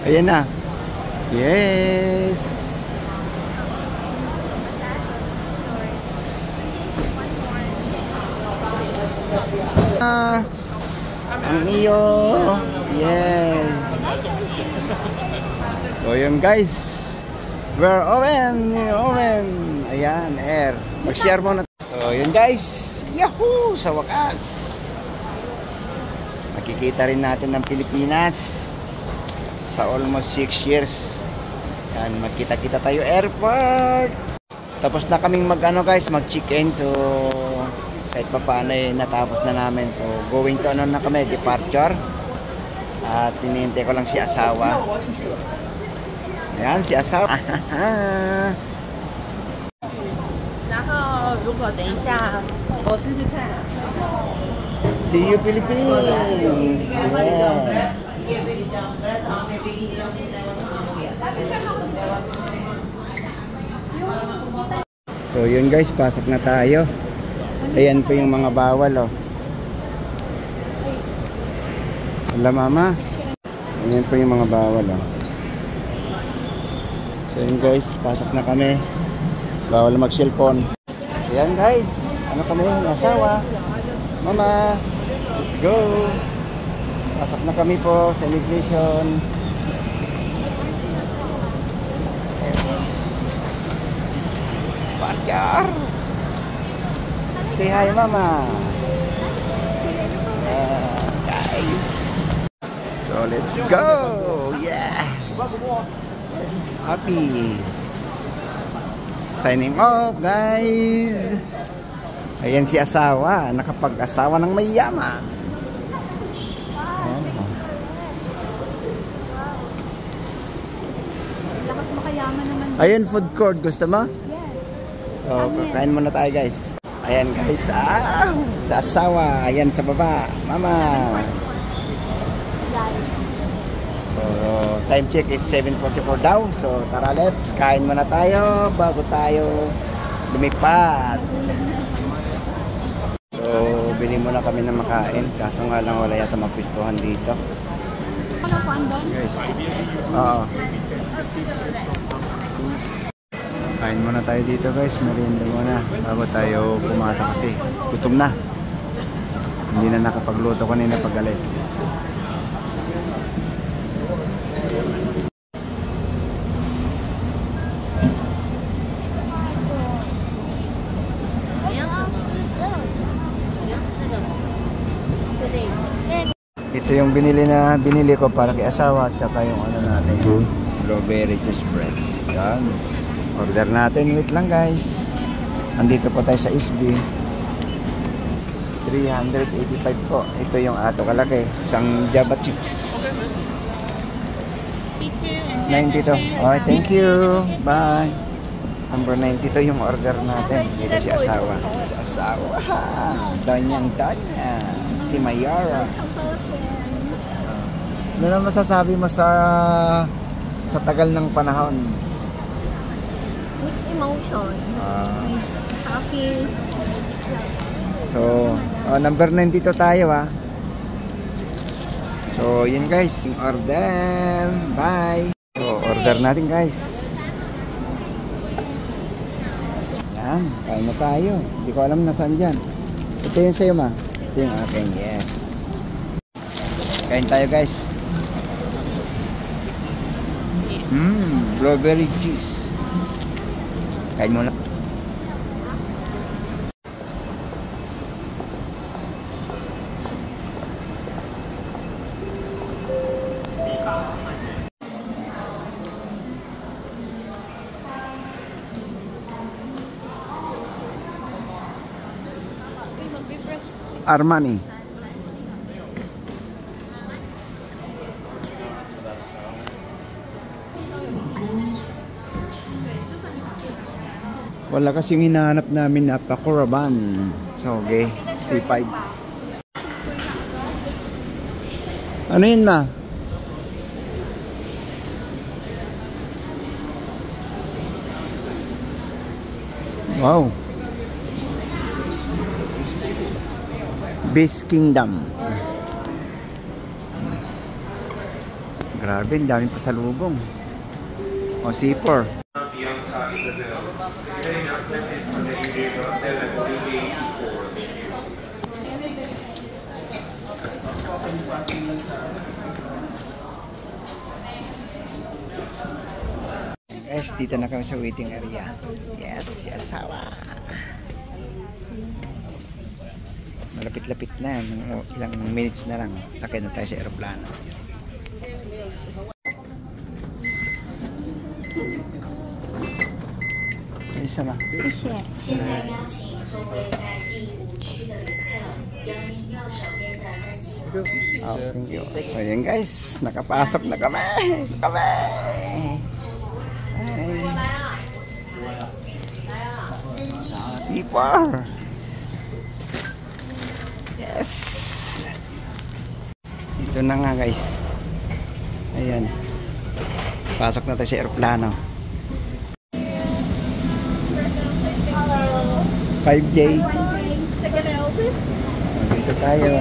Ayan na. Yes. Ang iyo. Yes. So yun guys. We're open. Open. Ayan, air. Mag-share muna. So yun guys. Yahoo! Sa wakas. Makikita rin natin ng Pilipinas. Sa almost 6 years. Yan, magkita-kita tayo airport. Tapos na kaming guys, mag-check-in. So kahit pa paano natapos na namin. So going to na kami, departure. At tinihintay ko lang si asawa. Ayan, si asawa. See you Philippines. Yeah. So yun guys, pasok na tayo. Ayan po yung mga bawal oh. Wala mama. Ayan po yung mga bawal oh. So yun guys, pasok na kami. Bawal mag-cellphone. Ayan guys, ano kami, asawa. Mama, let's go. Pasok na kami po sa immigration. Parker. Say hi mama. Guys. So let's go. Yeah. Happy. Signing off guys. Ayan si asawa. Nakapag-asawa ng mayaman. Lakas makayaman naman. Ayan food court. Gusto mo? Yes. So kakain muna tayo guys. Ayan guys. Sa asawa. Ayan sa baba. Mama. Guys. So time check is 7:44 daw. So tara let's kain muna tayo bago tayo lumipat. So bili muna kami ng makain. Kaso nga lang wala yata magpistuhan dito. Ano po andon? Guys. Oo. Kain muna tayo dito guys. Merienda muna bago tayo pumasok kasi gutom na. Hindi na nakapagluto kanina pag alis. Ito yung binili ko para kay asawa at saka yung ano natin, strawberry juice bread. Yan. Order natin. Wait lang guys. Andito po tayo sa SB. 385 po. Ito yung ato kalaki. Isang Java chips. 92. Okay, thank you. Bye. Number 92 yung order natin. Dito si asawa. Si asawa. Danyang-danya. Si Mayara. Ano na masasabi mo sa tagal ng panahon? Mixed emotion. Happy. So, number 92 tayo So, yun guys. Order. Bye. So, order natin guys. Yan. Kain na tayo. Hindi ko alam nasaan dyan. Ito yun sa'yo ma. Ito yung akin. Yes. Kain tayo guys. Strawberry juice. Kain muna. Armani. Wala kasing hinahanap namin na pakuraban. So, okay. C5. Ano yun ma? Wow. Beast Kingdom. Grabe, ang daming pasalubong. O, C4. Guys, dito na kami sa waiting area. Yes, yes, sawa. Malapit-lapit na. Ilang minutes na lang. Sakay na tayo sa aeroplano. Ay, sama. 谢谢。现在邀请座位在第5区的旅客，由您右手边的登机口。 Oh, thank you. So yun guys, nakapasok na kami. Ay. C4. Yes. Ito na nga guys. Ayan. Pasok na tayo sa aeroplano. 5J. Second Elvis. Dito tayo.